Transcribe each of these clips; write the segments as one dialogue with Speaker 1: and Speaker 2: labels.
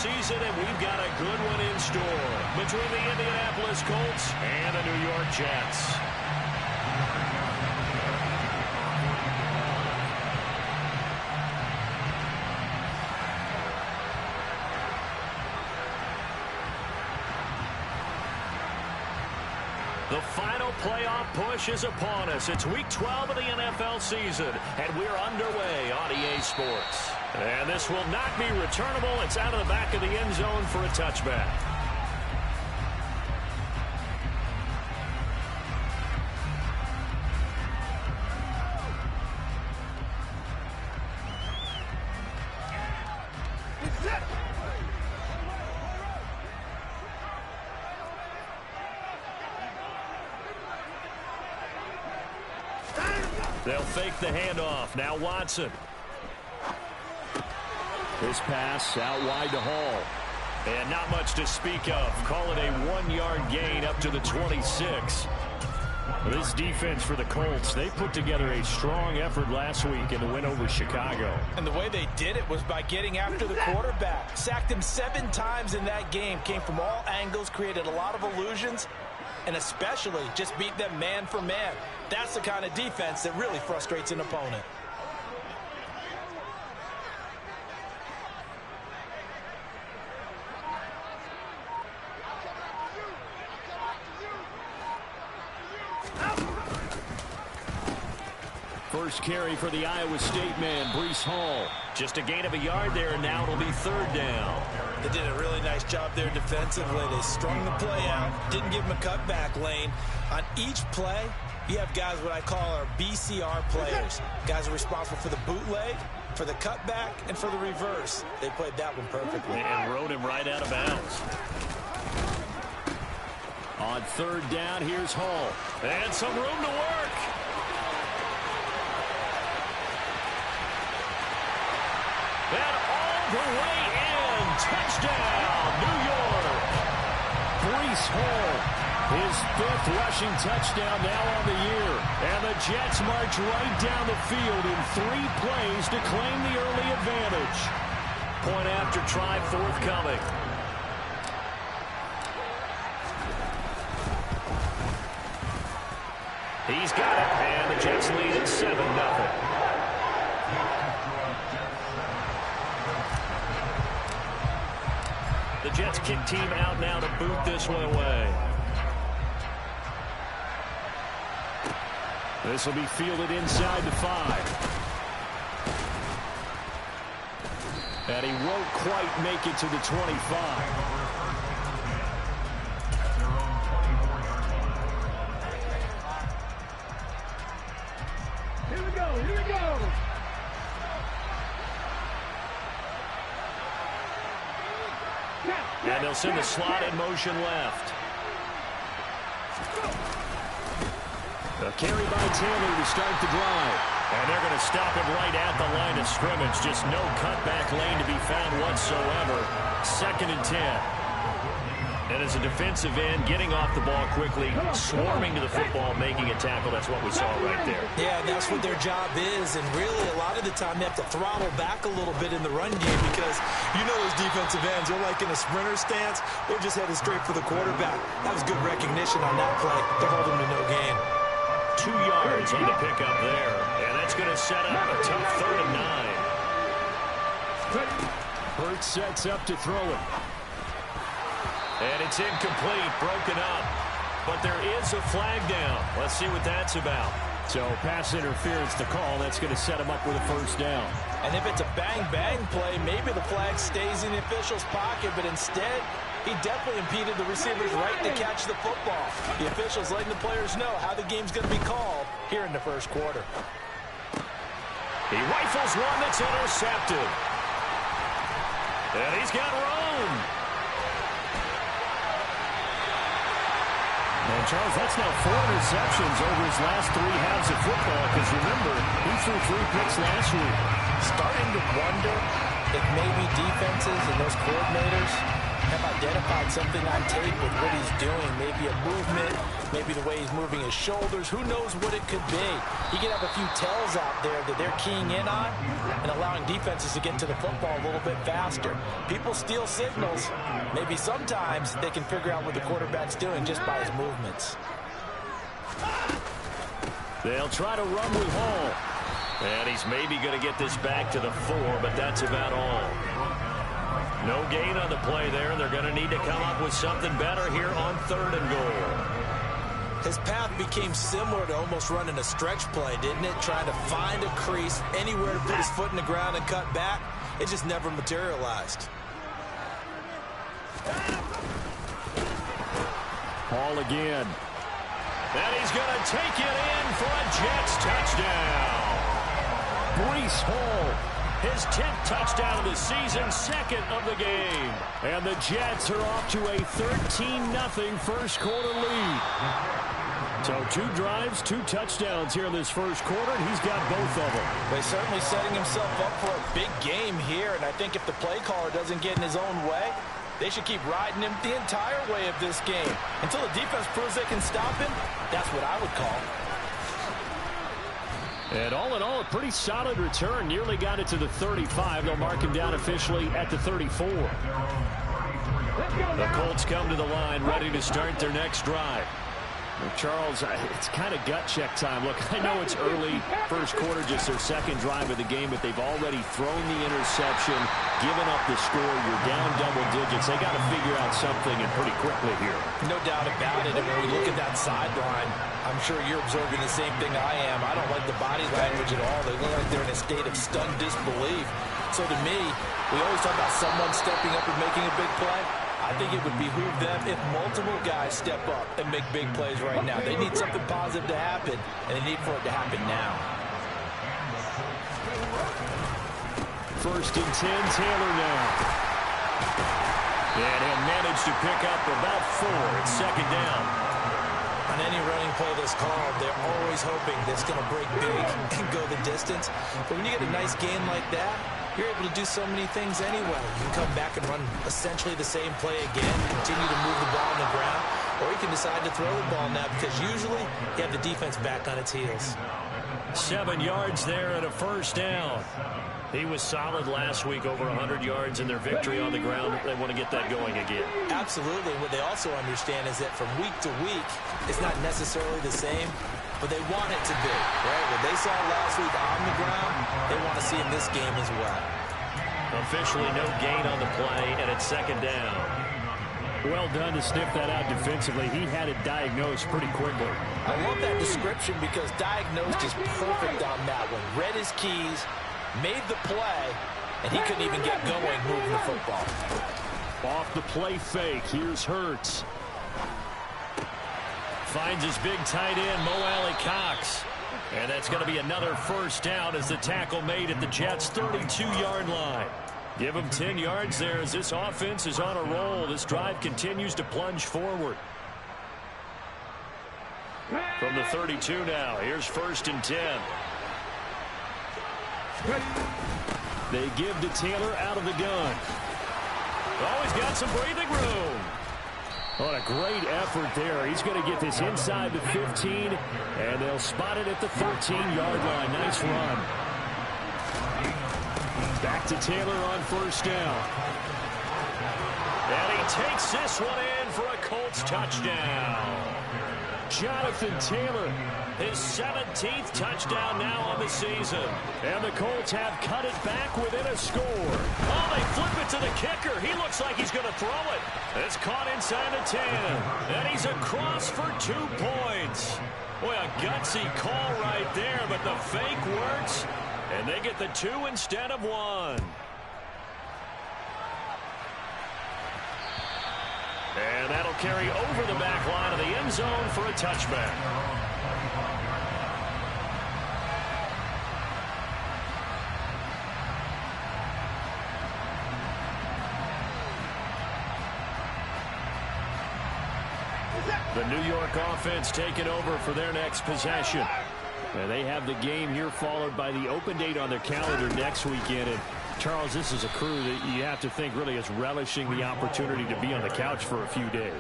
Speaker 1: season, and we've got a good one in store between the Indianapolis Colts and the New York Jets. The final playoff push is upon us. It's Week 12 of the NFL season, and we're underway on EA Sports. And this will not be returnable. It's out of the back of the end zone for a touchback. They'll fake the handoff. Now Watson. This pass out wide to Hall. And not much to speak of. Call it a 1-yard gain up to the 26. This defense for the Colts, they put together a strong effort last week in the win over Chicago.
Speaker 2: And the way they did it was by getting after the quarterback. Sacked him 7 times in that game. Came from all angles, created a lot of illusions, and especially just beat them man for man. That's the kind of defense that really frustrates an opponent.
Speaker 1: First carry for the Iowa State man, Breece Hall. Just a gain of a yard there, and now it'll be 3rd down.
Speaker 2: They did a really nice job there defensively. They strung the play out, didn't give him a cutback lane. On each play, you have guys what I call our BCR players. Guys are responsible for the bootleg, for the cutback, and for the reverse. They played that one perfectly.
Speaker 1: And rode him right out of bounds. On 3rd down, here's Hall. And some room to work. And all the way in. Touchdown, New York. Breece Hall, his 5th rushing touchdown now on the year. And the Jets march right down the field in 3 plays to claim the early advantage. Point after try forthcoming. He's got it, and the Jets lead at 7-0. The Jets kick team out now to boot this one away. This will be fielded inside the 5. And he won't quite make it to the 25. And they'll send the slot in motion left. A carry by Taylor to start the drive. And they're going to stop him right at the line of scrimmage. Just no cutback lane to be found whatsoever. 2nd and 10. And as a defensive end, getting off the ball quickly, swarming to the football, making a tackle. That's what we saw right there.
Speaker 2: Yeah, that's what their job is. And really, a lot of the time, they have to throttle back a little bit in the run game because you know those defensive ends, they're like in a sprinter stance. They're just headed straight for the quarterback. That was good recognition on that play. They're holding him to no gain.
Speaker 1: 2 yards on the pickup there. And that's going to set up a tough 3rd and 9. Hurts sets up to throw it. And it's incomplete, broken up. But there is a flag down. Let's see what that's about. So pass interference the call. That's going to set him up with a 1st down.
Speaker 2: And if it's a bang-bang play, maybe the flag stays in the official's pocket. But instead, he definitely impeded the receiver's right to catch the football. The official's letting the players know how the game's going to be called here in the 1st quarter.
Speaker 1: He rifles one that's intercepted. And he's got room. And, Charles, that's now 4 interceptions over his last 3 halves of football. Because, remember, he threw 3 picks last week.
Speaker 2: Starting to wonder if maybe defenses and those coordinators have identified something on tape with what he's doing. Maybe a movement, maybe the way he's moving his shoulders. Who knows what it could be? He could have a few tells out there that they're keying in on and allowing defenses to get to the football a little bit faster. People steal signals. Maybe sometimes they can figure out what the quarterback's doing just by his movements.
Speaker 1: They'll try to run with Hall. And he's maybe going to get this back to the 4, but that's about all. No gain on the play there. They're going to need to come up with something better here on 3rd and goal.
Speaker 2: His path became similar to almost running a stretch play, didn't it? Trying to find a crease, anywhere to put his foot in the ground and cut back. It just never materialized.
Speaker 1: Hall again. And he's going to take it in for a Jets touchdown. Breece Hall, his 10th touchdown of the season, 2nd of the game. And the Jets are off to a 13-0 first quarter lead. So 2 drives, 2 touchdowns here in this first quarter, and he's got both of them.
Speaker 2: But he's certainly setting himself up for a big game here, and I think if the play caller doesn't get in his own way, they should keep riding him the entire way of this game. Until the defense proves they can stop him, that's what I would call.
Speaker 1: And all in all, a pretty solid return. Nearly got it to the 35. They'll mark him down officially at the 34. The Colts come to the line, ready to start their next drive. Charles, it's kind of gut check time. Look, I know it's early, first quarter, just their 2nd drive of the game, but they've already thrown the interception, given up the score. You're down double digits. They got to figure out something, and pretty quickly here.
Speaker 2: No doubt about it. And when we look at that sideline, I'm sure you're observing the same thing I am. I don't like the body language at all. They look like they're in a state of stunned disbelief. So to me, we always talk about someone stepping up and making a big play. I think it would behoove them if multiple guys step up and make big plays right now. They need something positive to happen, and they need for it to happen now.
Speaker 1: 1st and 10, Taylor now. And he'll manage to pick up about 4. It's 2nd down.
Speaker 2: On any running play that's called, they're always hoping that's going to break big and go the distance. But when you get a nice gain like that, you're able to do so many things anyway. You can come back and run essentially the same play again, continue to move the ball on the ground, or you can decide to throw the ball now because usually you have the defense back on its heels.
Speaker 1: 7 yards there and a 1st down. He was solid last week, over 100 yards in their victory on the ground. They want to get that going again. Absolutely.
Speaker 2: What they also understand is that from week to week, it's not necessarily the same, but they want it to be, right? What they saw last week on the ground, they want to see in this game as well.
Speaker 1: Officially no gain on the play, and it's 2nd down. Well done to sniff that out defensively. He had it diagnosed pretty quickly.
Speaker 2: I love that description because diagnosed is perfect on that one. Read his keys, made the play, and he couldn't even get going moving the football.
Speaker 1: Off the play fake, here's Hurts. Finds his big tight end, Mo Alley-Cox. And that's going to be another 1st down as the tackle made at the Jets' 32-yard line. Give him 10 yards there as this offense is on a roll. This drive continues to plunge forward. From the 32 now, here's 1st and 10. They give to Taylor out of the gun. Always got some breathing room. What a great effort there. He's going to get this inside the 15, and they'll spot it at the 13-yard line. Nice run. Back to Taylor on 1st down. And he takes this one in for a Colts touchdown. Jonathan Taylor, his 17th touchdown now on the season. And the Colts have cut it back within a score. Oh, they flip it to the kicker. He looks like he's going to throw it. It's caught inside the 10. And he's across for 2 points. Boy, a gutsy call right there, but the fake works. And they get the 2 instead of 1. And that'll carry over the back line of the end zone for a touchback. The New York offense taking over for their next possession. And they have the game here followed by the open date on their calendar next weekend. And Charles, this is a crew that you have to think really is relishing the opportunity to be on the couch for a few days.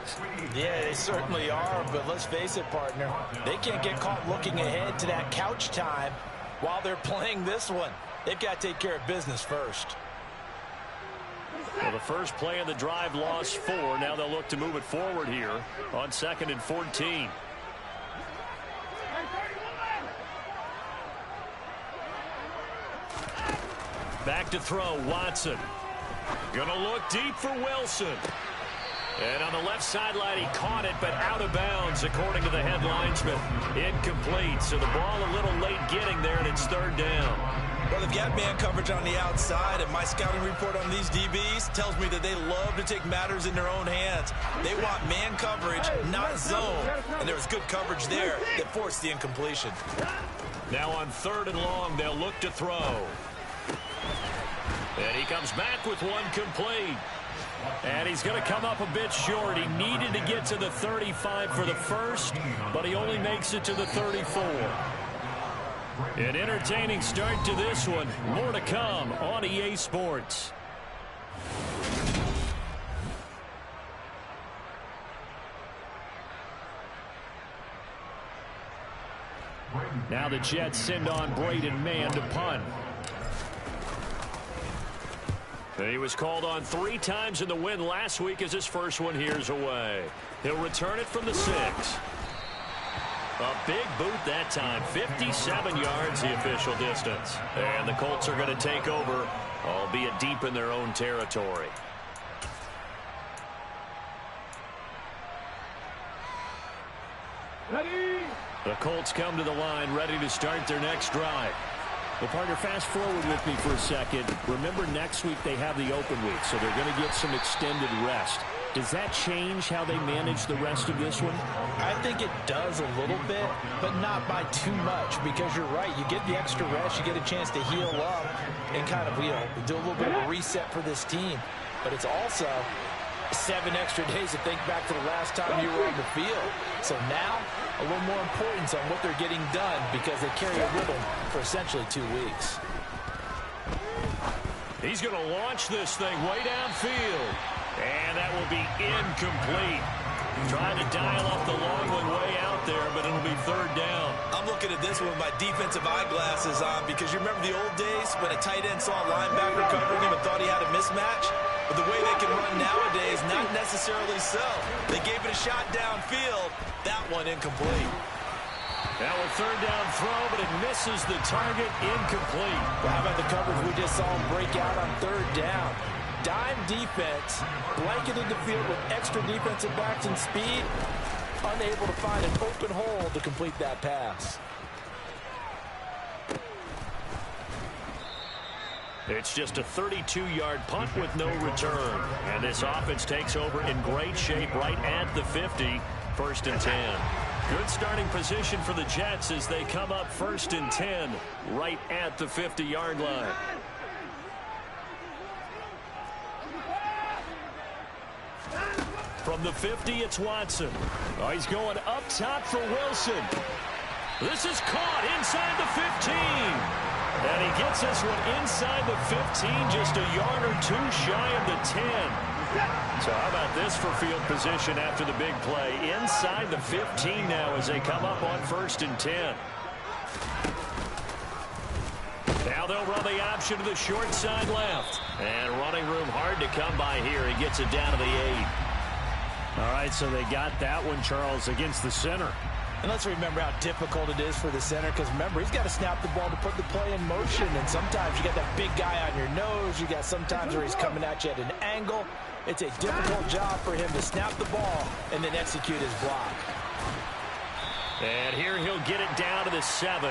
Speaker 2: Yeah, they certainly are, but let's face it, partner. They can't get caught looking ahead to that couch time while they're playing this one. They've got to take care of business first.
Speaker 1: Well, the first play of the drive lost 4. Now they'll look to move it forward here on 2nd and 14. Back to throw, Watson. Gonna look deep for Wilson. And on the left sideline, he caught it, but out of bounds, according to the head linesman. Incomplete, so the ball a little late getting there, and it's 3rd down.
Speaker 2: Well, they've got man coverage on the outside, and my scouting report on these DBs tells me that they love to take matters in their own hands. They want man coverage, not zone, and there was good coverage there that forced the incompletion.
Speaker 1: Now on 3rd and long, they'll look to throw. And he comes back with one complete. And he's going to come up a bit short. He needed to get to the 35 for the first, but he only makes it to the 34. An entertaining start to this one. More to come on EA Sports. Now the Jets send on Braden Mann to punt. He was called on 3 times in the win last week as his first one here's away. He'll return it from the 6. A big boot that time. 57 yards the official distance. And the Colts are going to take over, albeit deep in their own territory. Ready? The Colts come to the line ready to start their next drive. Well, partner, fast forward with me for a second. Remember, next week they have the open week, so they're going to get some extended rest. Does that change how they manage the rest of this one?
Speaker 2: I think it does a little bit, but not by too much, because you're right. You get the extra rest, you get a chance to heal up and kind of, do a little bit of a reset for this team. But it's also 7 extra days to think back to the last time you were on the field. So now, a little more importance on what they're getting done because they carry a rhythm for essentially 2 weeks.
Speaker 1: He's going to launch this thing way downfield. And that will be incomplete. Trying to dial up the long one way out there, but it'll be 3rd down.
Speaker 2: I'm looking at this one with my defensive eyeglasses on because you remember the old days when a tight end saw a linebacker covering him and thought he had a mismatch? But the way they can run nowadays, not necessarily so. They gave it a shot downfield. That one incomplete.
Speaker 1: Now a 3rd down throw, but it misses the target. Incomplete.
Speaker 2: Well, how about the coverage we just saw him break out on 3rd down? Dime defense, blanketed the field with extra defensive backs and speed, unable to find an open hole to complete that pass.
Speaker 1: It's just a 32-yard punt with no return. And this offense takes over in great shape right at the 50, 1st and 10. Good starting position for the Jets as they come up 1st and 10 right at the 50-yard line. From the 50, it's Watson. Oh, he's going up top for Wilson. This is caught inside the 15. And he gets this one inside the 15, just a yard or 2 shy of the 10. So how about this for field position after the big play? Inside the 15 now as they come up on 1st and 10. Now they'll run the option to the short side left. And running room hard to come by here. He gets it down to the 8. All right, so they got that one, Charles, against the center.
Speaker 2: And let's remember how difficult it is for the center, because remember, he's got to snap the ball to put the play in motion, and sometimes you got that big guy on your nose. You got sometimes where he's coming at you at an angle. It's a difficult job for him to snap the ball and then execute his block.
Speaker 1: And here he'll get it down to the 7.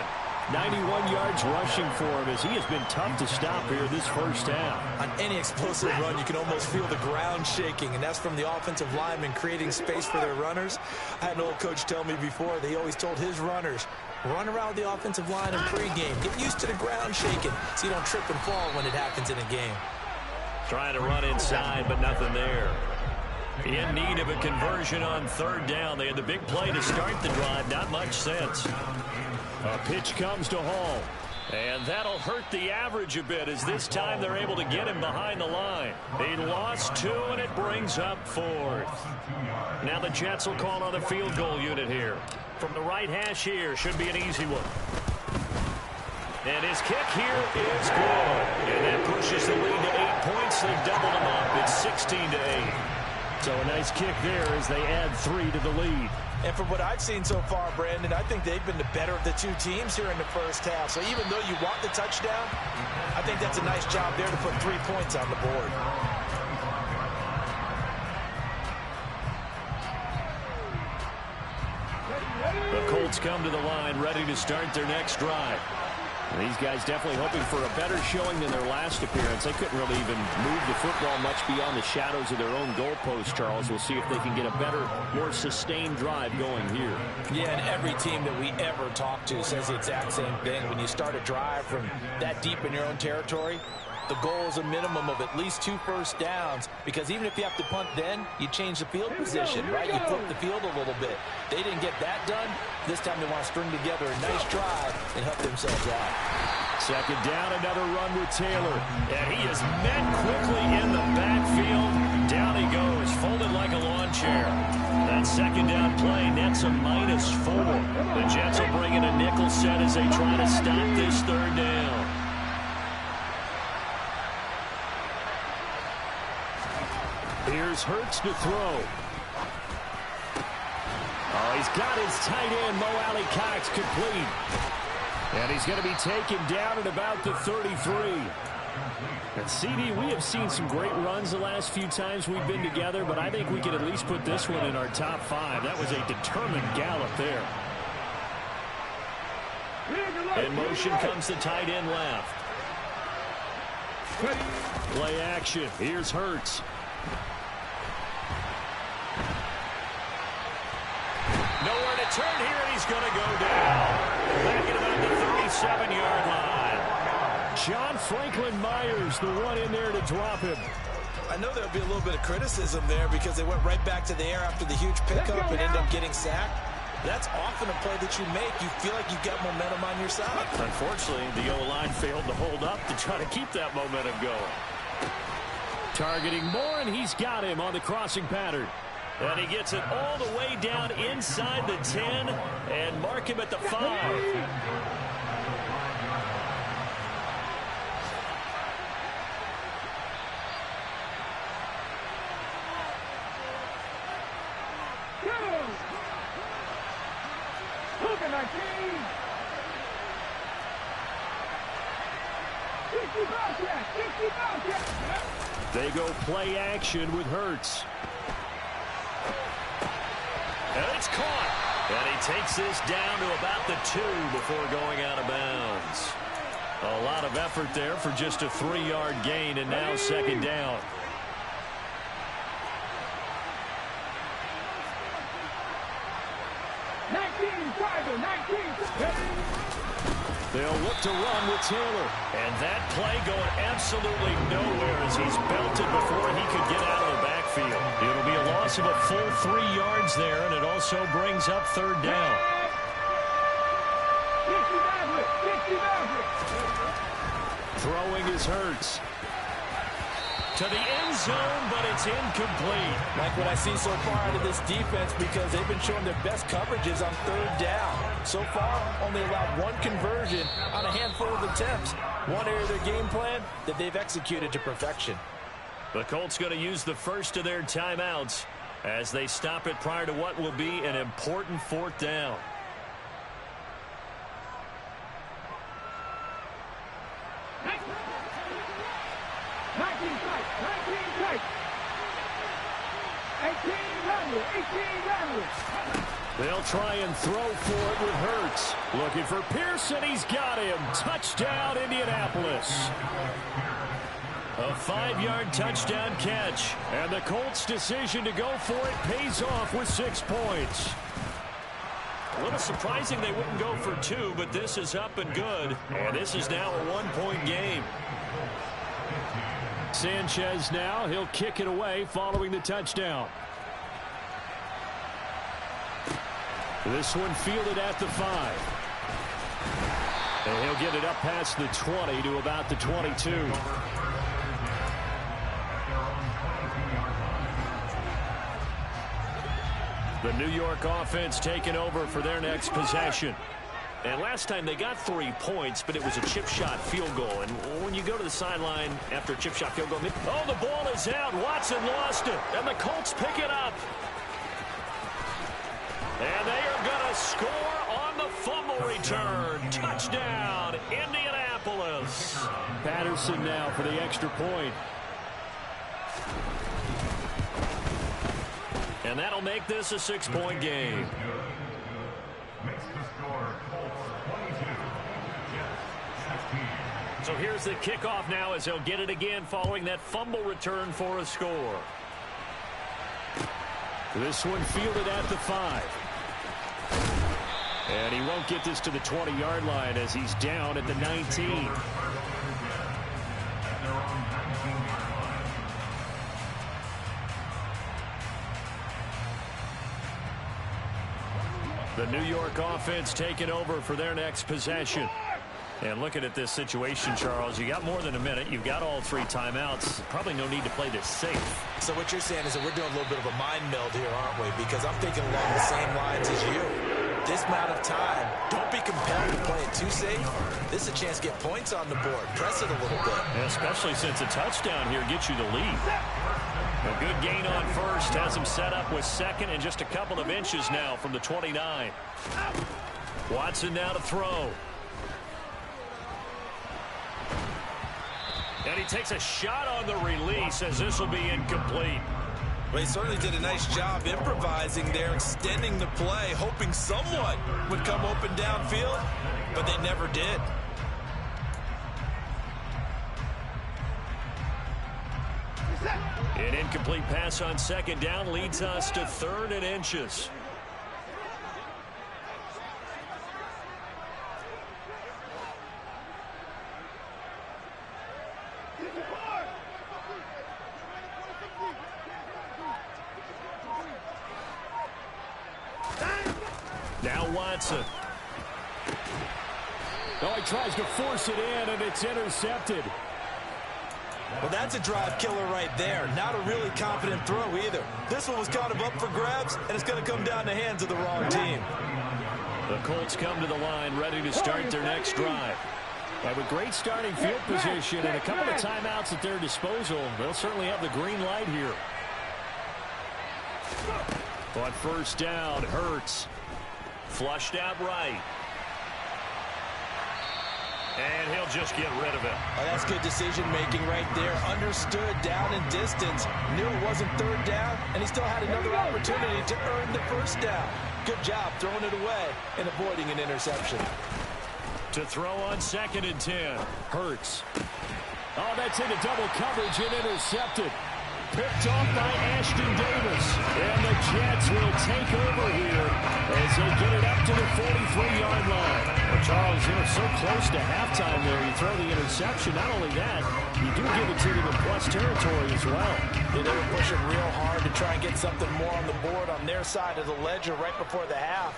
Speaker 1: 91 yards rushing for him as he has been tough to stop here this first half.
Speaker 2: On any explosive run, you can almost feel the ground shaking, and that's from the offensive linemen creating space for their runners. I had an old coach tell me before, they always told his runners, run around the offensive line in pregame. Get used to the ground shaking so you don't trip and fall when it happens in a game.
Speaker 1: Trying to run inside, but nothing there. In need of a conversion on 3rd down. They had the big play to start the drive. Not much sense. A pitch comes to Hall. And that'll hurt the average a bit as this time they're able to get him behind the line. He lost 2, and it brings up 4th. Now the Jets will call on the field goal unit here. From the right hash here, should be an easy one. And his kick here is good. And that pushes the lead to 8 points. They've doubled him up. It's 16-8. So a nice kick there as they add 3 to the lead.
Speaker 2: And from what I've seen so far, Brandon, I think they've been the better of the two teams here in the first half. So even though you want the touchdown, I think that's a nice job there to put 3 points on the board.
Speaker 1: The Colts come to the line ready to start their next drive. These guys definitely hoping for a better showing than their last appearance. They couldn't really even move the football much beyond the shadows of their own goalpost, Charles. We'll see if they can get a better, more sustained drive going here.
Speaker 2: Yeah, and every team that we ever talk to says the exact same thing. When you start a drive from that deep in your own territory, the goal is a minimum of at least 2 first downs, because even if you have to punt then, you change the field position, right? You flip the field a little bit. They didn't get that done. This time they want to string together a nice drive and help themselves out.
Speaker 1: Second down, another run with Taylor. And he is met quickly in the backfield. Down he goes, folded like a lawn chair. That second down play nets a -4. The Jets will bring in a nickel set as they try to stop this third down. Here's Hurts to throw. Oh, he's got his tight end, Mo Alley-Cox, complete. And he's going to be taken down at about the 33. And CD, we have seen some great runs the last few times we've been together, but I think we can at least put this one in our top 5. That was a determined gallop there. In motion comes the tight end left. Play action. Here's Hurts. Nowhere to turn here, and he's going to go down. Back at about the 37-yard line. John Franklin Myers, the one in there to drop him.
Speaker 2: I know there'll be a little bit of criticism there because they went right back to the air after the huge pickup and ended up getting sacked. That's often a play that you make. You feel like you've got momentum on your side.
Speaker 1: Unfortunately, the O-line failed to hold up to try to keep that momentum going. Targeting Moore, and he's got him on the crossing pattern. And he gets it all the way down inside the 10 and mark him at the 5. They go play action with Hurts. And it's caught. And he takes this down to about the 2 before going out of bounds. A lot of effort there for just a 3-yard gain, and now second down. They'll look to run with Taylor. And that play going absolutely nowhere as he's belted before he could get out of the backfield. It'll be a loss of a full 3 yards there, and it also brings up third down. Throwing is Hurts. To the end zone, but it's incomplete.
Speaker 2: Like what I see so far out of this defense, because they've been showing their best coverages on third down. So far, only allowed 1 conversion on a handful of attempts. One area of their game plan that they've executed to perfection.
Speaker 1: The Colts going to use the first of their timeouts as they stop it prior to what will be an important 4th down. They'll try and throw for it with Hurts. Looking for Pearson. He's got him. Touchdown, Indianapolis. A 5-yard touchdown catch. And the Colts' decision to go for it pays off with 6 points. A little surprising they wouldn't go for 2, but this is up and good. And this is now a 1-point game. Sanchez now. He'll kick it away following the touchdown. This one fielded at the 5. And he'll get it up past the 20 to about the 22. The New York offense taking over for their next possession. And last time they got 3 points, but it was a chip shot field goal. And when you go to the sideline after a chip shot field goal, oh, the ball is out. Watson lost it. And the Colts pick it up. And they are going to score on the fumble return. Touchdown, Indianapolis. Patterson now for the extra point. And that'll make this a 6-point game. So here's the kickoff now as they'll get it again following that fumble return for a score. This one fielded at the 5. And he won't get this to the 20-yard line as he's down at the 19. The New York offense taking over for their next possession. And looking at this situation, Charles, you got more than a minute. You've got all 3 timeouts. Probably no need to play this safe.
Speaker 2: So what you're saying is that we're doing a little bit of a mind meld here, aren't we? Because I'm thinking along the same lines as you. This amount of time, don't be compelled to play it too safe. This is a chance to get points on the board. Press it a little bit.
Speaker 1: And especially since a touchdown here gets you the lead. A good gain on first. Has him set up with second and just a couple of inches now from the 29. Watson now to throw. And he takes a shot on the release as this will be incomplete.
Speaker 2: Well, he certainly did a nice job improvising there, extending the play, hoping someone would come open downfield, but they never did.
Speaker 1: An incomplete pass on second down leads us to 3rd and inches. Now Watson. Oh, he tries to force it in, and it's intercepted.
Speaker 2: Well, that's a drive killer right there. Not a really confident throw either. This one was kind of up for grabs, and it's going to come down the hands of the wrong team.
Speaker 1: The Colts come to the line ready to start their next drive. And with great starting field position and a couple of timeouts at their disposal, they'll certainly have the green light here. On first down, Hurts. Flushed out right. And he'll just get rid of it.
Speaker 2: Oh, that's good decision-making right there. Understood down and distance. Knew it wasn't 3rd down, and he still had another opportunity to earn the 1st down. Good job throwing it away and avoiding an interception.
Speaker 1: To throw on 2nd and 10. Hurts. Oh, that's into double coverage and intercepted. Picked off by Ashton Davis. And the Jets will take over here as they get it up to the 43-yard line. Well, Charles, so close to halftime there. You throw the interception. Not only that, you do give it to them in plus territory as well.
Speaker 2: Yeah, they were pushing real hard to try and get something more on the board on their side of the ledger right before the half.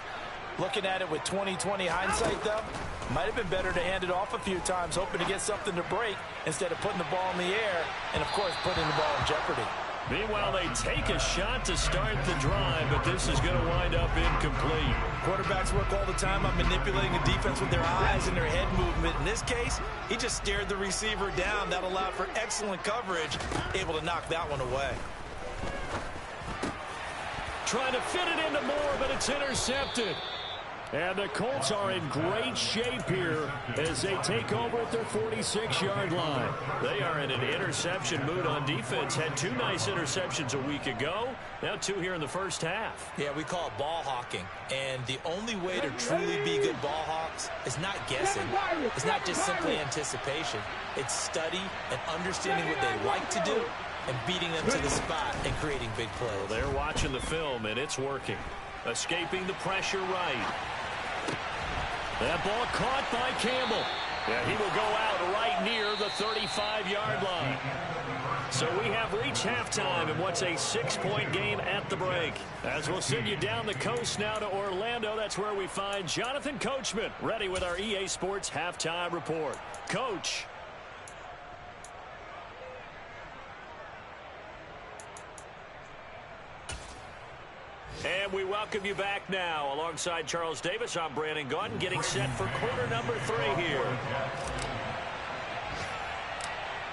Speaker 2: Looking at it with 20/20 hindsight, though, might have been better to hand it off a few times, hoping to get something to break instead of putting the ball in the air and, of course, putting the ball in jeopardy.
Speaker 1: Meanwhile, they take a shot to start the drive, but this is going to wind up incomplete.
Speaker 2: Quarterbacks work all the time on manipulating the defense with their eyes and their head movement. In this case, he just stared the receiver down. That allowed for excellent coverage, able to knock that one away.
Speaker 1: Trying to fit it into Moore, but it's intercepted. And the Colts are in great shape here as they take over at their 46-yard line. They are in an interception mood on defense. Had 2 nice interceptions a week ago. Now 2 here in the first half.
Speaker 2: Yeah, we call it ball hawking. And the only way to truly be good ball hawks is not guessing. It's not just simply anticipation. It's study and understanding what they like to do and beating them to the spot and creating big plays.
Speaker 1: Well, they're watching the film, and it's working. Escaping the pressure right. That ball caught by Campbell. Yeah, he will go out right near the 35-yard line. So we have reached halftime in what's a 6-point game at the break. As we'll send you down the coast now to Orlando, that's where we find Jonathan Coachman ready with our EA Sports Halftime Report. Coach. And we welcome you back now. Alongside Charles Davis, I'm Brandon Gaudin, getting set for quarter number 3 here.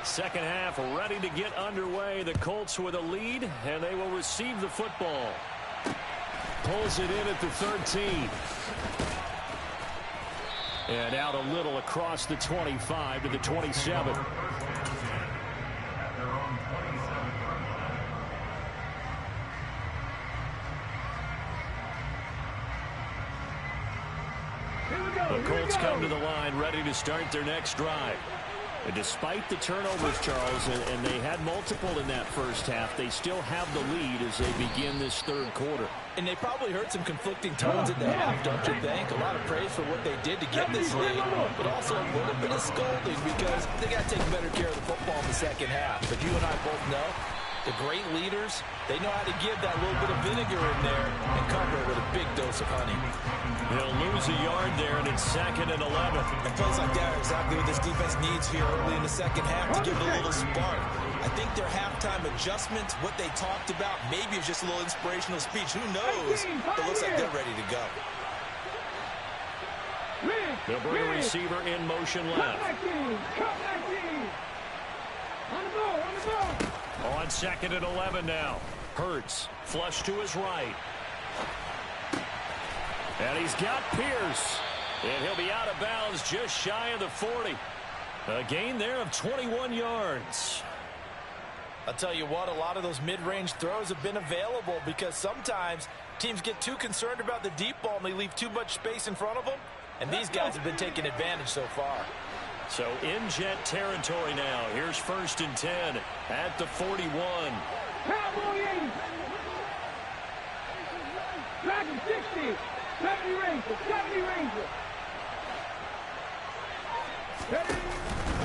Speaker 1: Second half ready to get underway. The Colts with a lead, and they will receive the football. Pulls it in at the 13. And out a little across the 25 to the 27. The Colts come to the line ready to start their next drive. And despite the turnovers, Charles, and they had multiple in that first half, they still have the lead as they begin this third quarter.
Speaker 2: And they probably heard some conflicting tones at the half, don't you think? A lot of praise for what they did to get this lead, but also a little bit of scolding because they got to take better care of the football in the second half. But you and I both know the great leaders, they know how to give that little bit of vinegar in there and cover it with a big dose of honey.
Speaker 1: They'll lose a yard there, and it's 2nd and 11.
Speaker 2: And plays like that are exactly what this defense needs here early in the second half to give it a little spark. I think their halftime adjustments, what they talked about, maybe it's just a little inspirational speech. Who knows? But it looks like they're ready to go.
Speaker 1: They'll bring a receiver in motion left. On 2nd and 11 now. Hurts, flush to his right. And he's got Pierce. And he'll be out of bounds just shy of the 40. A gain there of 21 yards.
Speaker 2: I'll tell you what, a lot of those mid-range throws have been available because sometimes teams get too concerned about the deep ball and they leave too much space in front of them. And these guys have been taking advantage so far.
Speaker 1: So in jet territory now. Here's 1st and 10 at the 41.
Speaker 3: Cowboy 80. Dragon 60. 70 Ranger. 70 Ranger.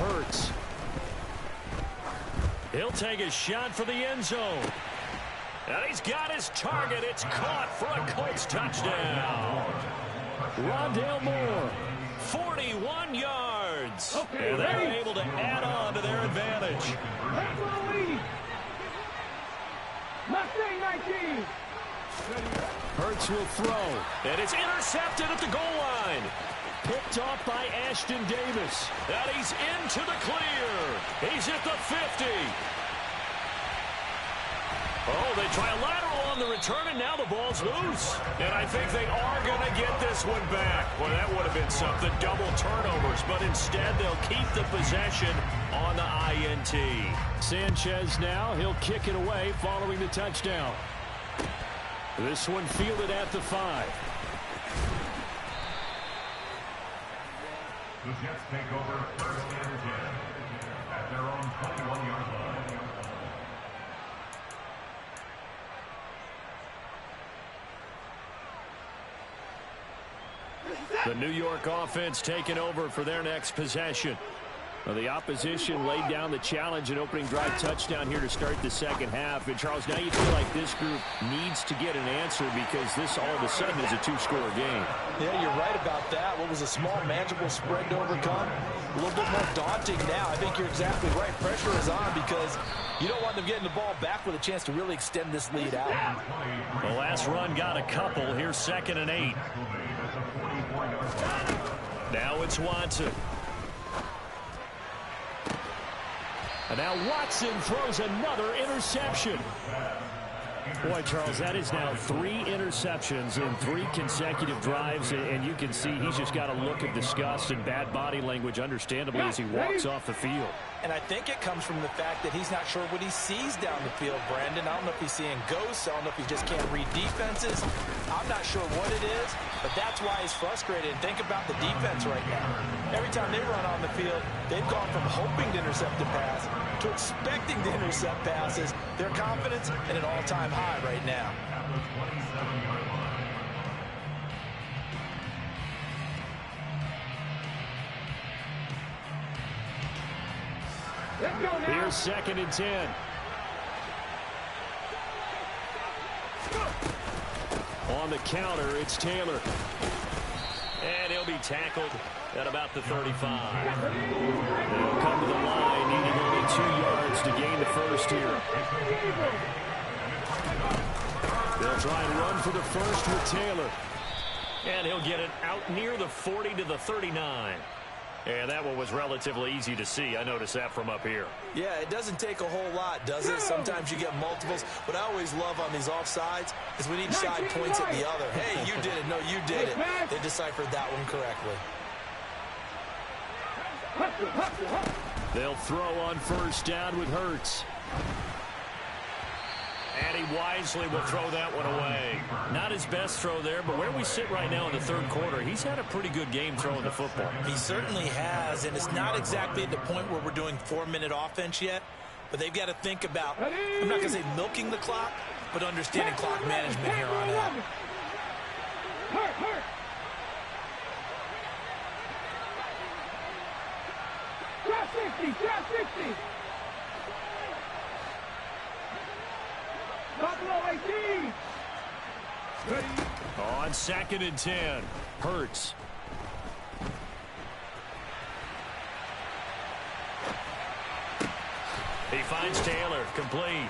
Speaker 1: Hurts. He'll take a shot for the end zone. And he's got his target. It's caught for a Colts touchdown. Rondale Moore, 41 yards.
Speaker 3: Okay,
Speaker 1: and they're able to add on to their advantage.
Speaker 3: Mustang 19.
Speaker 1: Hurts will throw. And it's intercepted at the goal line. Picked off by Ashton Davis. And he's into the clear. He's at the 50. Oh, they try a lateral on the return, and now the ball's loose. And I think they are going to get this one back. Well, that would have been something, double turnovers. But instead, they'll keep the possession on the INT. Sanchez now, he'll kick it away following the touchdown. This one fielded at the 5.
Speaker 4: The Jets take over 1st and 10 at their own 21-yard line.
Speaker 1: The New York offense taking over for their next possession. Well, the opposition laid down the challenge and opening drive touchdown here to start the second half. And, Charles, now you feel like this group needs to get an answer because this all of a sudden is a 2-score game.
Speaker 2: Yeah, you're right about that. What was a small, manageable spread to overcome? A little bit more daunting now. I think you're exactly right. Pressure is on because you don't want them getting the ball back with a chance to really extend this lead out.
Speaker 1: The last run got a couple. Here's 2nd and 8. Now it's Watson. And now Watson throws another interception. Boy, Charles, that is now 3 interceptions in 3 consecutive drives, and you can see he's just got a look of disgust and bad body language, understandably, as he walks off the field.
Speaker 2: And I think it comes from the fact that he's not sure what he sees down the field, Brandon. I don't know if he's seeing ghosts. I don't know if he just can't read defenses. I'm not sure what it is, but that's why he's frustrated. And think about the defense right now. Every time they run on the field, they've gone from hoping to intercept a pass to expecting to intercept passes. Their confidence at an all-time high right now.
Speaker 1: Here's 2nd and 10. on the counter. It's Taylor.
Speaker 5: And he'll be tackled at about the 35. They'll come to the line, needing only 2 yards to gain the first here.
Speaker 1: They'll try and run for the first with Taylor.
Speaker 5: And he'll get it out near the 40 to the 39. And that one was relatively easy to see. I noticed that from up here.
Speaker 2: Yeah, it doesn't take a whole lot, does it? Sometimes you get multiples. What I always love on these offsides is when each side points at the other. Hey, you did it. No, you did it. They deciphered that one correctly.
Speaker 1: They'll throw on first down with Hurts.
Speaker 5: And he wisely will throw that one away. Not his best throw there, but where we sit right now in the third quarter, he's had a pretty good game throwing the football.
Speaker 2: He certainly has, and it's not exactly at the point where we're doing 4-minute offense yet, but they've got to think about, I'm not going to say milking the clock, but understanding clock management here on out.
Speaker 3: Drop 60, drop 60. Not below 18. Ready.
Speaker 1: On 2nd and 10, Hurts.
Speaker 5: He finds Taylor, complete.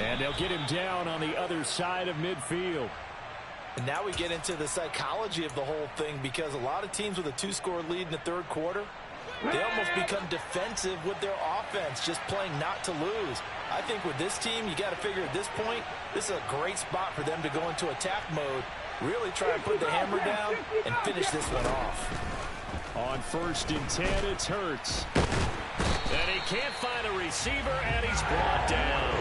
Speaker 1: And they'll get him down on the other side of midfield.
Speaker 2: And now we get into the psychology of the whole thing, because a lot of teams with a 2-score lead in the third quarter, they almost become defensive with their offense, just playing not to lose. I think with this team, you got to figure at this point, this is a great spot for them to go into attack mode, really try and put the hammer down and finish this one off.
Speaker 1: On 1st and 10, it's Hurts.
Speaker 5: And he can't find a receiver, and he's brought down.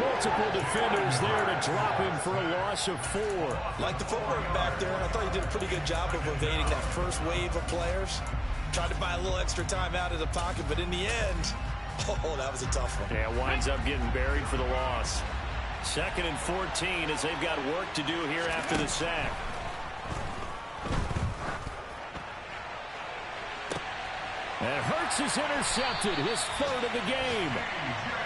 Speaker 1: Multiple defenders there to drop him for a loss of 4.
Speaker 2: Like the footwork back there, I thought he did a pretty good job of evading that first wave of players. Tried to buy a little extra time out of the pocket, but in the end, oh, that was a tough one.
Speaker 5: Yeah, winds up getting buried for the loss. 2nd and 14 as they've got work to do here after the sack.
Speaker 1: And Hurts is intercepted, his 3rd of the game.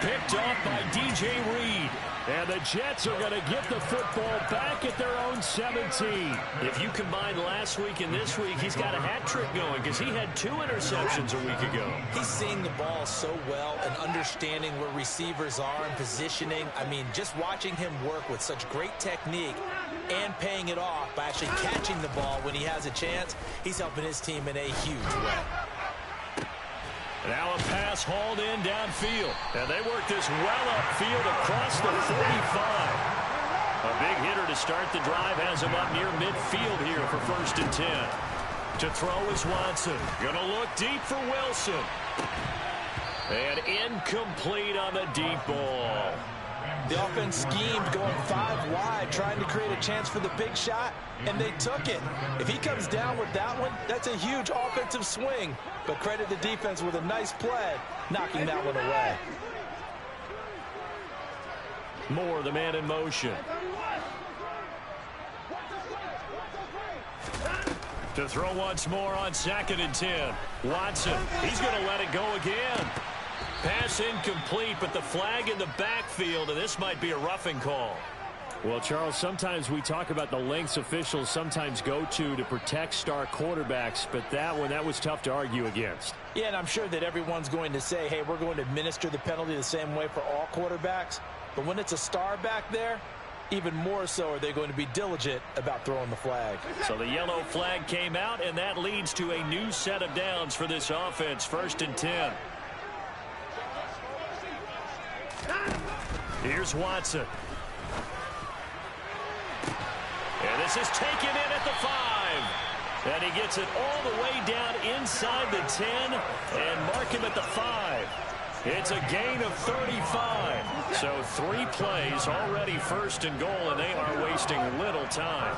Speaker 1: Picked off by DJ Reed. And the Jets are going to get the football back at their own 17.
Speaker 5: If you combine last week and this week, he's got a hat trick going because he had 2 interceptions a week ago.
Speaker 2: He's seeing the ball so well and understanding where receivers are and positioning. I mean, just watching him work with such great technique and paying it off by actually catching the ball when he has a chance, he's helping his team in a huge way.
Speaker 1: Now a pass hauled in downfield.
Speaker 5: And they work this well upfield across the 45. A big hitter to start the drive has him up near midfield here for 1st and 10. To throw is Watson. Gonna look deep for Wilson. And incomplete on the deep ball.
Speaker 2: The offense schemed going 5 wide, trying to create a chance for the big shot, and they took it. If he comes down with that one, that's a huge offensive swing. But credit the defense with a nice play, knocking that one away.
Speaker 5: Moore, the man in motion. To throw once more on 2nd and 10. Watson, he's going to let it go again. Pass incomplete, but the flag in the backfield, and this might be a roughing call.
Speaker 1: Well, Charles, sometimes we talk about the lengths officials sometimes go to protect star quarterbacks, but that one, that was tough to argue against.
Speaker 2: Yeah, and I'm sure that everyone's going to say, hey, we're going to administer the penalty the same way for all quarterbacks. But when it's a star back there, even more so are they going to be diligent about throwing the flag.
Speaker 5: So the yellow flag came out, and that leads to a new set of downs for this offense, 1st and 10. Here's Watson. And this is taken in at the 5. And he gets it all the way down inside the 10 and mark him at the 5. It's a gain of 35. So 3 plays already 1st and goal, and they are wasting little time.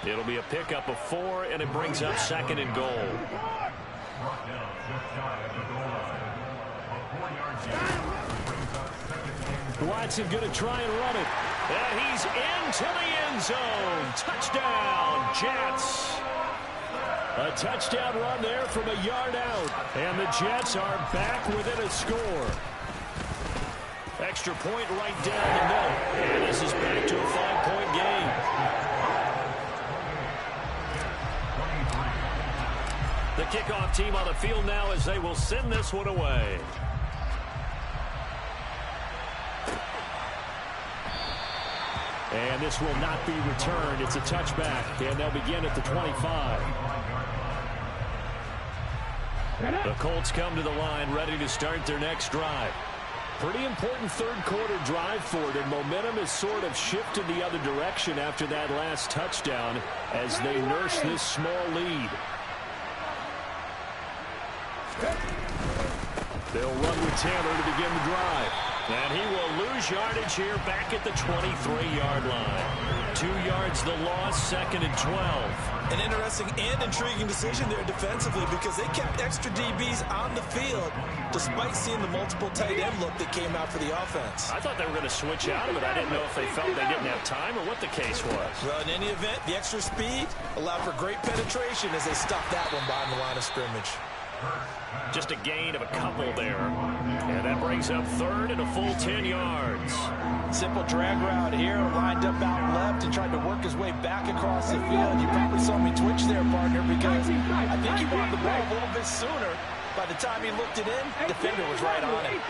Speaker 5: It'll be a pickup of 4, and it brings up 2nd and goal.
Speaker 1: Watson going to try and run it.
Speaker 5: And he's into the end zone. Touchdown, Jets.
Speaker 1: A touchdown run there from a yard out. And the Jets are back within a score.
Speaker 5: Extra point right down the middle. And this is back to a 5-point game. The kickoff team on the field now as they will send this one away.
Speaker 1: And this will not be returned. It's a touchback, and they'll begin at the 25.
Speaker 5: The Colts come to the line ready to start their next drive.
Speaker 1: Pretty important third-quarter drive for them. Momentum has sort of shifted the other direction after that last touchdown as they nurse this small lead. They'll run with Taylor to begin the drive.
Speaker 5: And he will lose yardage here back at the 23-yard line. 2 yards the loss, 2nd and 12.
Speaker 2: An interesting and intriguing decision there defensively because they kept extra DBs on the field despite seeing the multiple tight end look that came out for the offense.
Speaker 5: I thought they were going to switch out of it. I didn't know if they felt they didn't have time or what the case was.
Speaker 2: Well, in any event, the extra speed allowed for great penetration as they stopped that one behind the line of scrimmage.
Speaker 5: Just a gain of a couple there. And that brings up 3rd and a full 10 yards.
Speaker 2: Simple drag route here, lined up out left and tried to work his way back across the field. You probably saw me twitch there, partner, because I think he wanted the ball a little bit sooner. By the time he looked it in, the defender was right on it.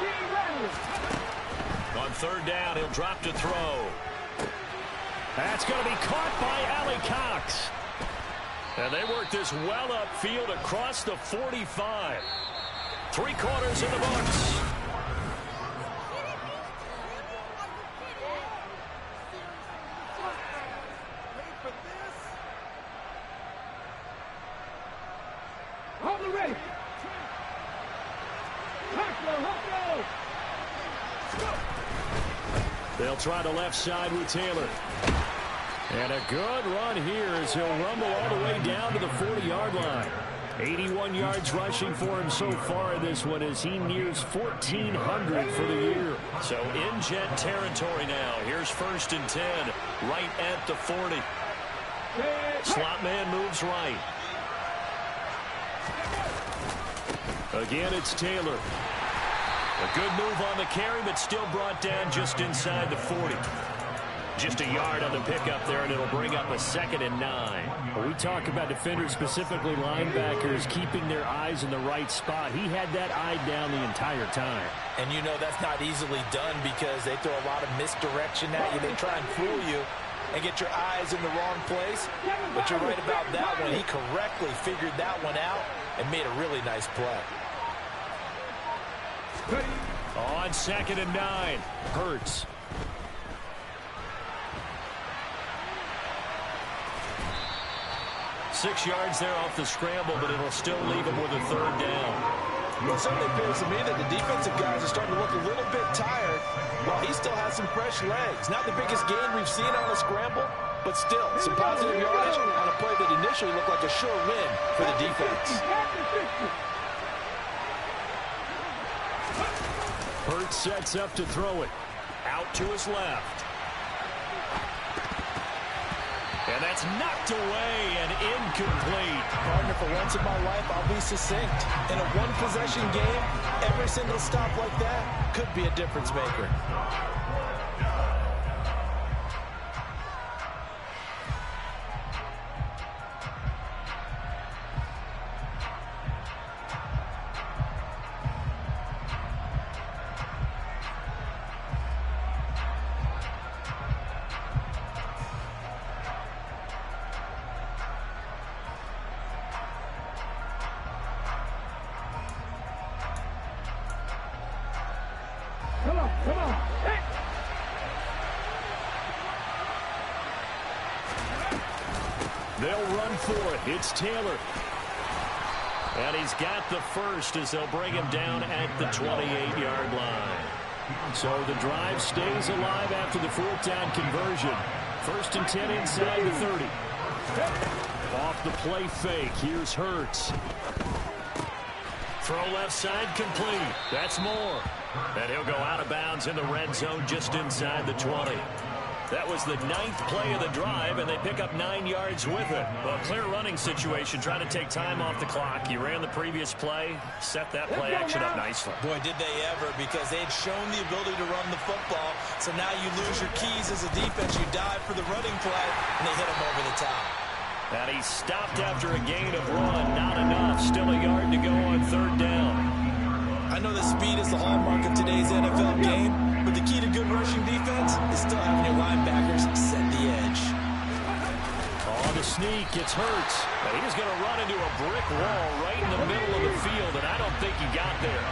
Speaker 5: On 3rd down, he'll drop to throw.
Speaker 1: That's going to be caught by Allie Cox.
Speaker 5: And they work this well upfield across the 45. 3 quarters in the books.
Speaker 3: Hold the race.
Speaker 1: They'll try the left side with Taylor. And a good run here as he'll rumble all the way down to the 40-yard line. 81 yards rushing for him so far in this one as he nears 1,400 for the year.
Speaker 5: So in Jet territory now. Here's 1st and 10 right at the 40. Slot man moves right.
Speaker 1: Again, it's Taylor.
Speaker 5: A good move on the carry, but still brought down just inside the 40. Just a yard on the pickup there, and it'll bring up a 2nd and 9.
Speaker 1: When we talk about defenders, specifically linebackers, keeping their eyes in the right spot. He had that eye down the entire time.
Speaker 2: And you know that's not easily done because they throw a lot of misdirection at you. They try and fool you and get your eyes in the wrong place. But you're right about that one. He correctly figured that one out and made a really nice play.
Speaker 1: On 2nd and 9, Hurts.
Speaker 5: Six yards there off the scramble, but it'll still leave him with a 3rd down.
Speaker 2: Well, it certainly appears to me that the defensive guys are starting to look a little bit tired while he still has some fresh legs. Not the biggest gain we've seen on a scramble, but still some positive yardage on a play that initially looked like a sure win for the defense.
Speaker 1: Hurts sets up to throw it.
Speaker 5: Out to his left. And that's knocked away and incomplete.
Speaker 2: Partner, for once in my life, I'll be succinct. In a one-possession game, every single stop like that could be a difference maker.
Speaker 3: Come on. Hey.
Speaker 1: They'll run for it. It's Taylor.
Speaker 5: And he's got the first as they'll bring him down at the 28-yard line.
Speaker 1: So the drive stays alive after the 4th down conversion. 1st and 10 inside the 30. Off the play fake. Here's Hurts.
Speaker 5: Throw left side complete. That's Moore. And he'll go out of bounds in the red zone just inside the 20. That was the 9th play of the drive, and they pick up 9 yards with it. Well, clear running situation, trying to take time off the clock. You ran the previous play, set that play action up nicely.
Speaker 2: Boy, did they ever, because they had shown the ability to run the football. So now you lose your keys as a defense. You dive for the running play, and they hit him over the top.
Speaker 5: And he stopped after a gain of 1. Not enough. Still a yard to go on 3rd down.
Speaker 2: I know that speed is the hallmark of today's NFL game, but the key to good rushing defense is still having your linebackers set the edge.
Speaker 1: On the sneak, it's Hurts.
Speaker 5: And he's going to run into a brick wall right in the middle of the field, and I don't think he got there.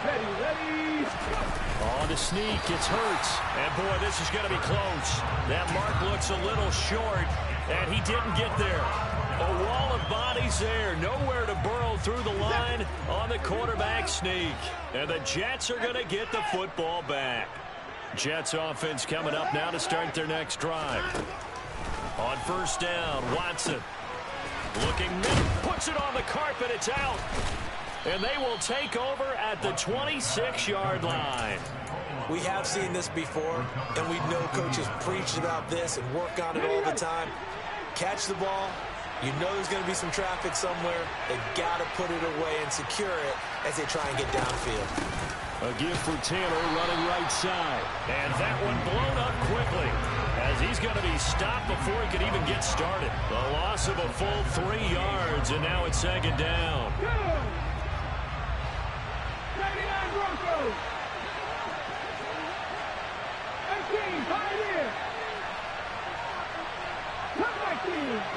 Speaker 3: Ready.
Speaker 5: On the sneak, it's Hurts. And, boy, this is going to be close. That mark looks a little short, and he didn't get there. A wall of bodies there. Nowhere to burrow through the line on the quarterback sneak. And the Jets are going to get the football back. Jets offense coming up now to start their next drive. On 1st down, Watson. Looking mid, puts it on the carpet. It's out. And they will take over at the 26-yard line.
Speaker 2: We have seen this before, and we know coaches preach about this and work on it all the time. Catch the ball. You know there's going to be some traffic somewhere. They've got to put it away and secure it as they try and get downfield.
Speaker 1: A give for Taylor running right side.
Speaker 5: And that one blown up quickly as he's going to be stopped before he can even get started. The loss of a full 3 yards, and now it's 2nd down.
Speaker 3: 99 Broncos. 18, Pioneer.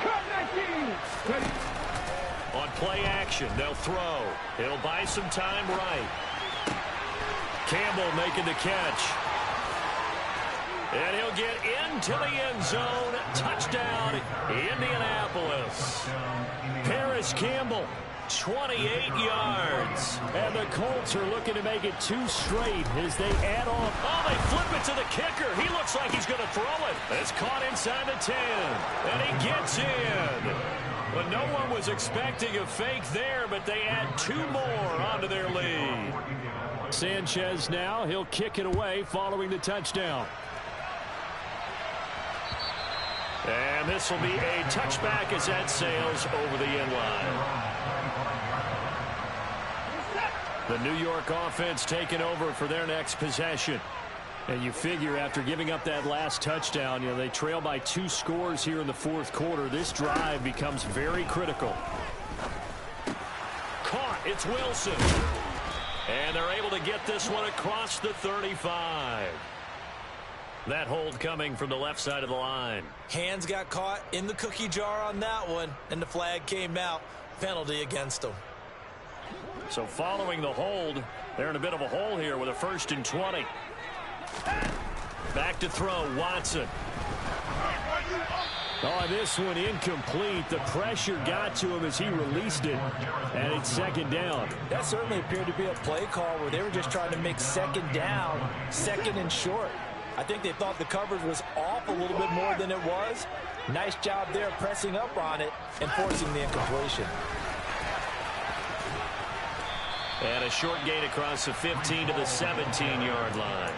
Speaker 3: Cut 19. Ready.
Speaker 5: On play action, they'll throw. He'll buy some time right. Campbell making the catch. And he'll get into the end zone. Touchdown, Indianapolis. Paris Campbell, 28 yards.
Speaker 1: And the Colts are looking to make it 2 straight as they add on.
Speaker 5: Oh, they flip it to the kicker. He looks like he's going to throw it. It's caught inside the 10. And he gets in. But no one was expecting a fake there, but they add 2 more onto their lead.
Speaker 1: Sanchez now. He'll kick it away following the touchdown.
Speaker 5: And this will be a touchback as that sails over the end line. The New York offense taking over for their next possession.
Speaker 1: And you figure after giving up that last touchdown, they trail by 2 scores here in the 4th quarter. This drive becomes very critical.
Speaker 5: Caught. It's Wilson. And they're able to get this one across the 35. That hold coming from the left side of the line.
Speaker 2: Hands got caught in the cookie jar on that one, and the flag came out. Penalty against them.
Speaker 5: So following the hold, they're in a bit of a hole here with a 1st and 20. Back to throw, Watson.
Speaker 1: Oh, this one incomplete. The pressure got to him as he released it. And it's 2nd down.
Speaker 2: That certainly appeared to be a play call where they were just trying to make 2nd down, 2nd and short. I think they thought the coverage was off a little bit more than it was. Nice job there pressing up on it and forcing the incompletion.
Speaker 5: And a short gain across the 15 to the 17-yard line.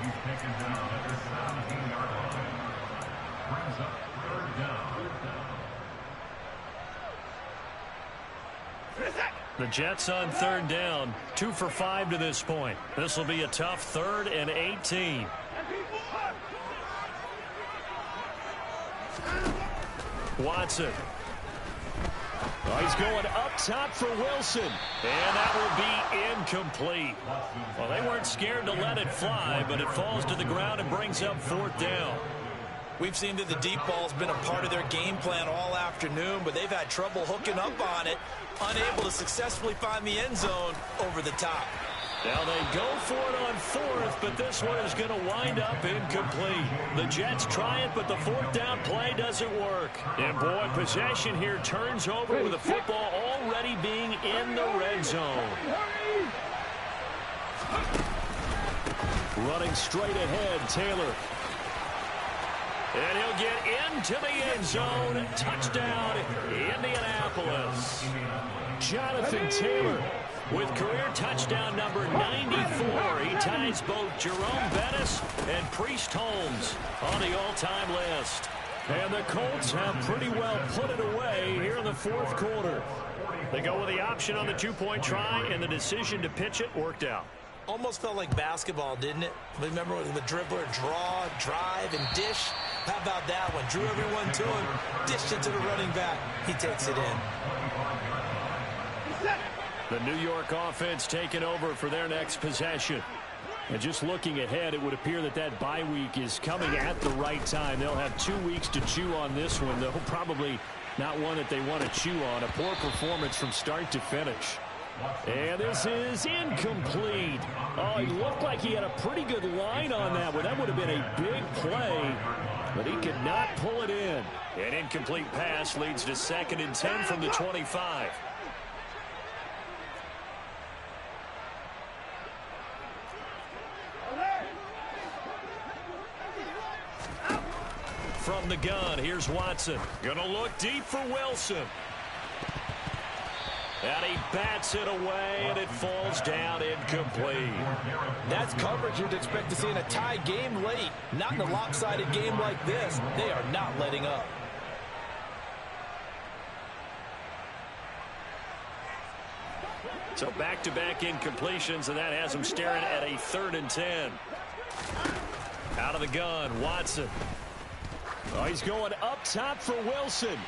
Speaker 4: He's taken down at the 17-yard line. Brings up 3rd down.
Speaker 5: The Jets on 3rd down, 2 for 5 to this point. This will be a tough 3rd and 18. Watson.
Speaker 1: Oh, he's going up top for Wilson.
Speaker 5: And that will be incomplete. Well, they weren't scared to let it fly, but it falls to the ground and brings up 4th down.
Speaker 2: We've seen that the deep ball's been a part of their game plan all afternoon, but they've had trouble hooking up on it, unable to successfully find the end zone over the top.
Speaker 5: Now they go for it on 4th, but this one is going to wind up incomplete. The Jets try it, but the 4th down play doesn't work. And boy, possession here turns over with the football already being in the red zone.
Speaker 1: Running straight ahead, Taylor.
Speaker 5: And he'll get into the end zone. Touchdown, Indianapolis.
Speaker 1: Jonathan Taylor
Speaker 5: With career touchdown number 94, he ties both Jerome Bettis and Priest Holmes on the all-time list.
Speaker 1: And the Colts have pretty well put it away here in the fourth quarter.
Speaker 5: They go with the option on the two-point try, and the decision to pitch it worked out.
Speaker 2: Almost felt like basketball, didn't it? Remember with the dribbler, draw, drive, and dish? How about that one? Drew everyone to him, dished it to the running back. He takes it in.
Speaker 1: The New York offense taking over for their next possession. And just looking ahead, it would appear that that bye week is coming at the right time. They'll have 2 weeks to chew on this one, though probably not one that they want to chew on. A poor performance from start to finish. And this is incomplete. Oh, he looked like he had a pretty good line on that one. That would have been a big play, but he could not pull it in.
Speaker 5: An incomplete pass leads to 2nd and 10 from the 25. From the gun, here's Watson. Gonna look deep for Wilson. And he bats it away, and it falls down incomplete.
Speaker 2: That's coverage you'd expect to see in a tie game late. Not in a lopsided game like this. They are not letting up.
Speaker 5: So back-to-back incompletions, and that has them staring at a 3rd and 10. Out of the gun, Watson.
Speaker 1: Oh, he's going up top for Wilson.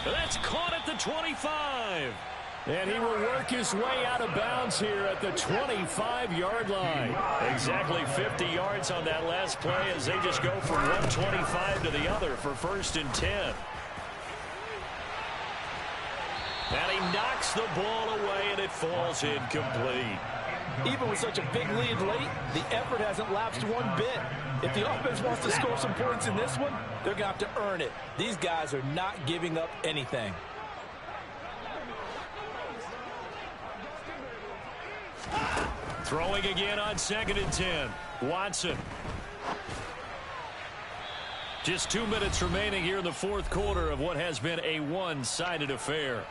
Speaker 5: That's caught at the 25.
Speaker 1: And he will work his way out of bounds here at the 25-yard line.
Speaker 5: Exactly 50 yards on that last play as they just go from 125 to the other for 1st and 10. And he knocks the ball away, and it falls incomplete.
Speaker 2: Even with such a big lead late, the effort hasn't lapsed one bit. If the offense wants to score some points in this one, they're going to have to earn it. These guys are not giving up anything.
Speaker 5: Throwing again on 2nd and 10. Watson. Just 2 minutes remaining here in the fourth quarter of what has been a one-sided affair.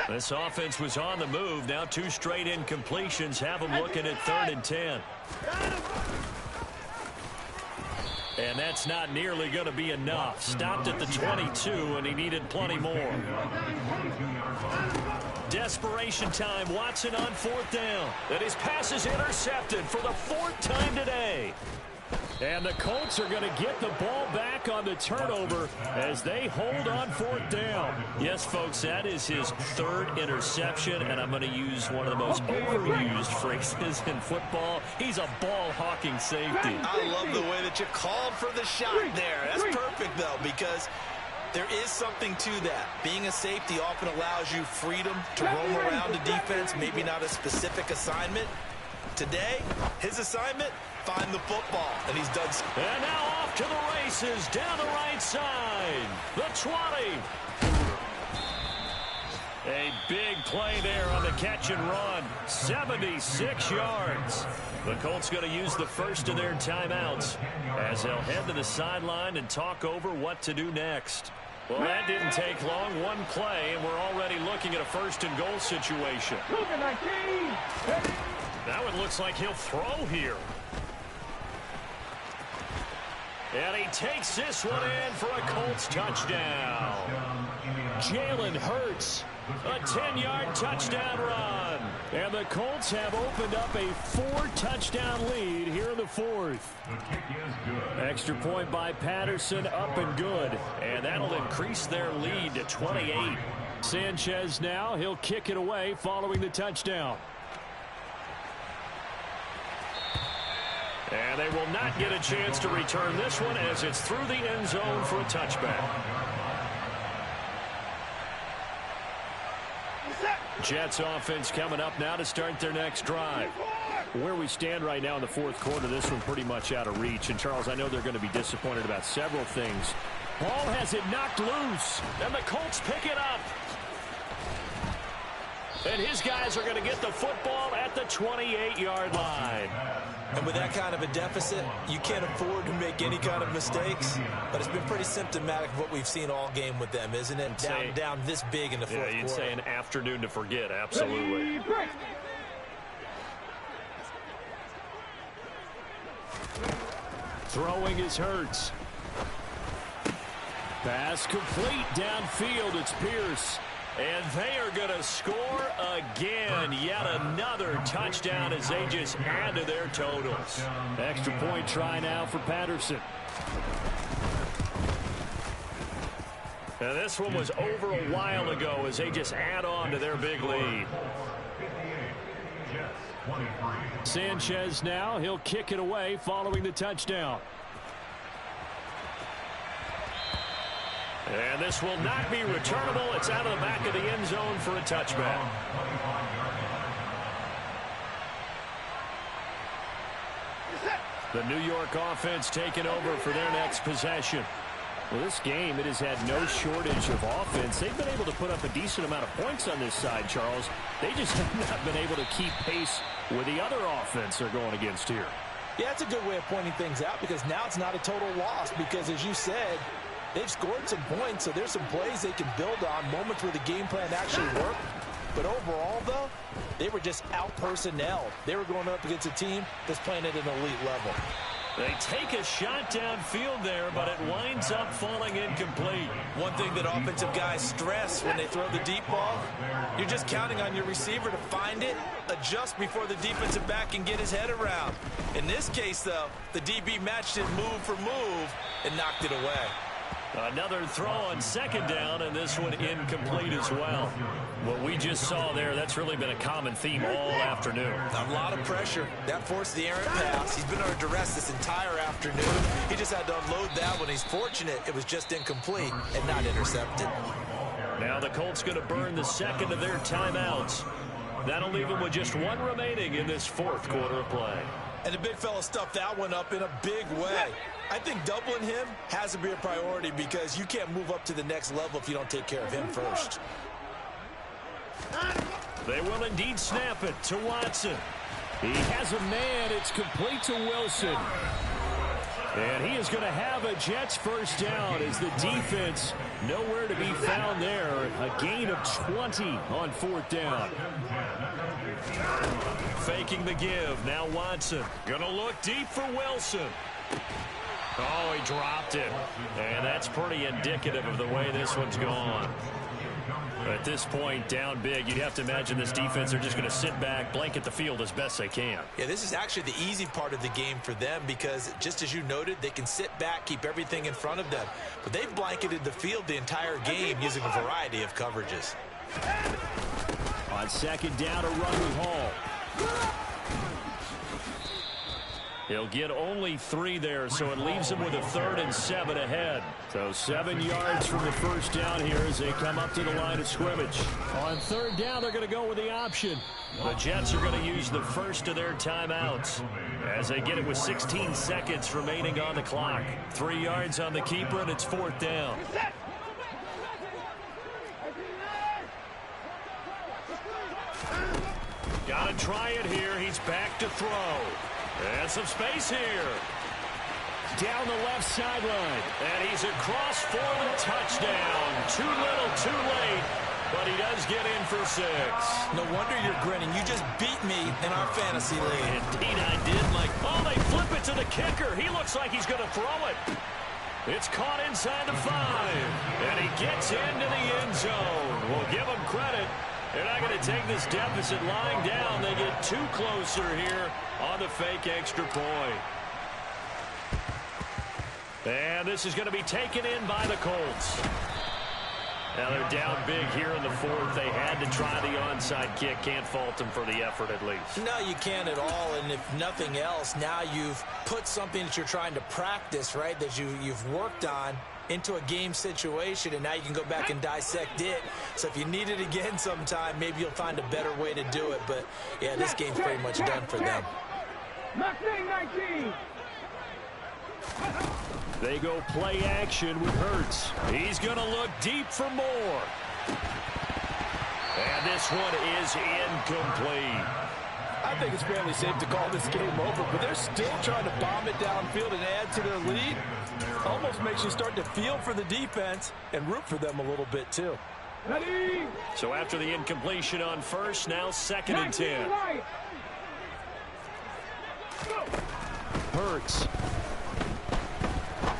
Speaker 5: This offense was on the move. Now 2 straight incompletions have them looking at 3rd and 10. And that's not nearly going to be enough. Stopped at the 22, and he needed plenty more. Desperation time. Watson on 4th down. And his pass is intercepted for the 4th time today.
Speaker 1: And the Colts are going to get the ball back on the turnover as they hold on 4th down.
Speaker 5: Yes, folks, that is his 3rd interception, and I'm going to use one of the most overused phrases in football. He's a ball-hawking safety.
Speaker 2: I love the way that you called for the shot there. That's perfect, though, because there is something to that. Being a safety often allows you freedom to roam around the defense, maybe not a specific assignment. Today, his assignment, find the football, and he's done so.
Speaker 5: And now off to the races down the right side. The 20. A big play there on the catch and run. 76 yards. The Colts going to use the first of their timeouts as they'll head to the sideline and talk over what to do next. Well, that didn't take long. One play, and we're already looking at a 1st and goal situation. Now it looks like he'll throw here. And he takes this one in for a Colts touchdown.
Speaker 1: Jalen Hurts,
Speaker 5: a 10-yard touchdown run.
Speaker 1: And the Colts have opened up a 4-touchdown lead here in the 4th. Extra point by Patterson, up and good.
Speaker 5: And that'll increase their lead to 28.
Speaker 1: Sanchez now, he'll kick it away following the touchdown.
Speaker 5: And they will not get a chance to return this one as it's through the end zone for a touchback.
Speaker 1: Jets offense coming up now to start their next drive. Where we stand right now in the fourth quarter, this one pretty much out of reach. And, Charles, I know they're going to be disappointed about several things. Ball has it knocked loose.
Speaker 5: And the Colts pick it up. And his guys are going to get the football at the 28-yard line.
Speaker 2: And with that kind of a deficit, you can't afford to make any kind of mistakes. But it's been pretty symptomatic of what we've seen all game with them, isn't it? Down this big in the fourth quarter.
Speaker 5: Yeah, you'd say an afternoon to forget, absolutely.
Speaker 1: Throwing is Hurts. Pass complete downfield. It's Pierce.
Speaker 5: And they are going to score again. Yet another touchdown as they just add to their totals.
Speaker 1: Extra point try now for Patterson.
Speaker 5: And this one was over a while ago as they just add on to their big lead.
Speaker 1: Sanchez now. He'll kick it away following the touchdown.
Speaker 5: And this will not be returnable. It's out of the back of the end zone for a touchback. The New York offense taking over for their next possession.
Speaker 1: Well, this game, it has had no shortage of offense. They've been able to put up a decent amount of points on this side, Charles. They just have not been able to keep pace with the other offense they're going against here.
Speaker 2: Yeah, it's a good way of pointing things out because now it's not a total loss because, as you said, they've scored some points, so there's some plays they can build on, moments where the game plan actually worked. But overall, though, they were just out-personnelled. They were going up against a team that's playing at an elite level.
Speaker 5: They take a shot downfield there, but it winds up falling incomplete.
Speaker 2: One thing that offensive guys stress when they throw the deep ball, you're just counting on your receiver to find it, adjust before the defensive back can get his head around. In this case, though, the DB matched it move for move and knocked it away.
Speaker 5: Another throw on second down, and this one incomplete as well. What we just saw there, that's really been a common theme all afternoon.
Speaker 2: A lot of pressure. That forced the errant pass. He's been under duress this entire afternoon. He just had to unload that one. He's fortunate it was just incomplete and not intercepted.
Speaker 5: Now the Colts going to burn the second of their timeouts. That'll leave them with just one remaining in this fourth quarter of play.
Speaker 2: And the big fella stuffed that one up in a big way. I think doubling him has to be a priority because you can't move up to the next level if you don't take care of him first.
Speaker 5: They will indeed snap it to Watson.
Speaker 1: He has a man. It's complete to Wilson. And he is going to have a Jets first down as the defense nowhere to be found there. A gain of 20 on fourth down.
Speaker 5: Faking the give. Now Watson going to look deep for Wilson. Oh, he dropped it. And that's pretty indicative of the way this one's gone. At this point, down big, you'd have to imagine this defense are just going to sit back, blanket the field as best they can.
Speaker 2: Yeah, this is actually the easy part of the game for them because, just as you noted, they can sit back, keep everything in front of them. But they've blanketed the field the entire game using a variety of coverages.
Speaker 1: On second down, a run with Hall.
Speaker 5: He'll get only 3 there, so it leaves him with a 3rd and 7 ahead.
Speaker 1: So 7 yards from the first down here as they come up to the line of scrimmage. On third down, they're going to go with the option.
Speaker 5: The Jets are going to use the first of their timeouts as they get it with 16 seconds remaining on the clock. 3 yards on the keeper, and it's fourth down. Got to try it here. He's back to throw. And some space here.
Speaker 1: Down the left sideline.
Speaker 5: And he's across for the touchdown. Too little, too late. But he does get in for 6.
Speaker 2: No wonder you're grinning. You just beat me in our fantasy league.
Speaker 5: Indeed I did, Mike. Oh, they flip it to the kicker. He looks like he's going to throw it. It's caught inside the 5. And he gets into the end zone. We'll give him credit. They're not going to take this deficit lying down. They get 2 closer here on the fake extra point. And this is going to be taken in by the Colts. Now they're down big here in the fourth. They had to try the onside kick. Can't fault them for the effort at least.
Speaker 2: No, you can't at all. And if nothing else, now you've put something that you're trying to practice, right, that you've worked on into a game situation, and now you can go back and dissect it. So if you need it again sometime, maybe you'll find a better way to do it. But, yeah, this game's pretty much done for them.
Speaker 3: 19.
Speaker 1: They go play action with Hurts.
Speaker 5: He's going to look deep for more. And this one is incomplete.
Speaker 2: I think it's fairly safe to call this game over, but they're still trying to bomb it downfield and add to their lead. Almost makes you start to feel for the defense and root for them a little bit too.
Speaker 3: Ready?
Speaker 5: So after the incompletion on first, now 2nd and 10.
Speaker 1: Hurts.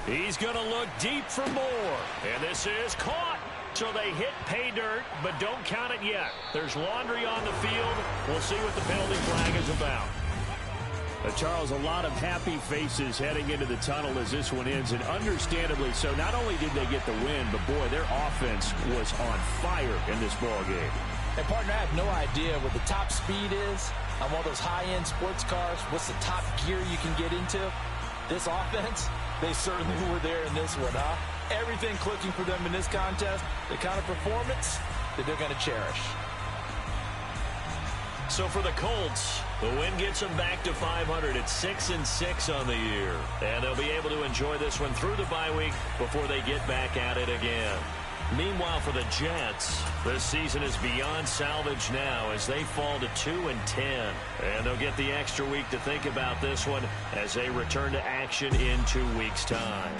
Speaker 5: He's going to look deep for more. And this is caught. So they hit pay dirt, but don't count it yet. There's laundry on the field. We'll see what the penalty flag is about.
Speaker 1: Charles, a lot of happy faces heading into the tunnel as this one ends, and understandably so. Not only did they get the win, but boy, their offense was on fire in this ball game.
Speaker 2: And partner, I have no idea what the top speed is on one of those high-end sports cars. What's the top gear you can get into? This offense, they certainly were there in this one, huh? Everything clicking for them in this contest, the kind of performance that they're going to cherish.
Speaker 5: So for the Colts, the win gets them back to 500 at 6-6 on the year. And they'll be able to enjoy this one through the bye week before they get back at it again. Meanwhile, for the Jets, this season is beyond salvage now as they fall to 2-10. And they'll get the extra week to think about this one as they return to action in 2 weeks' time.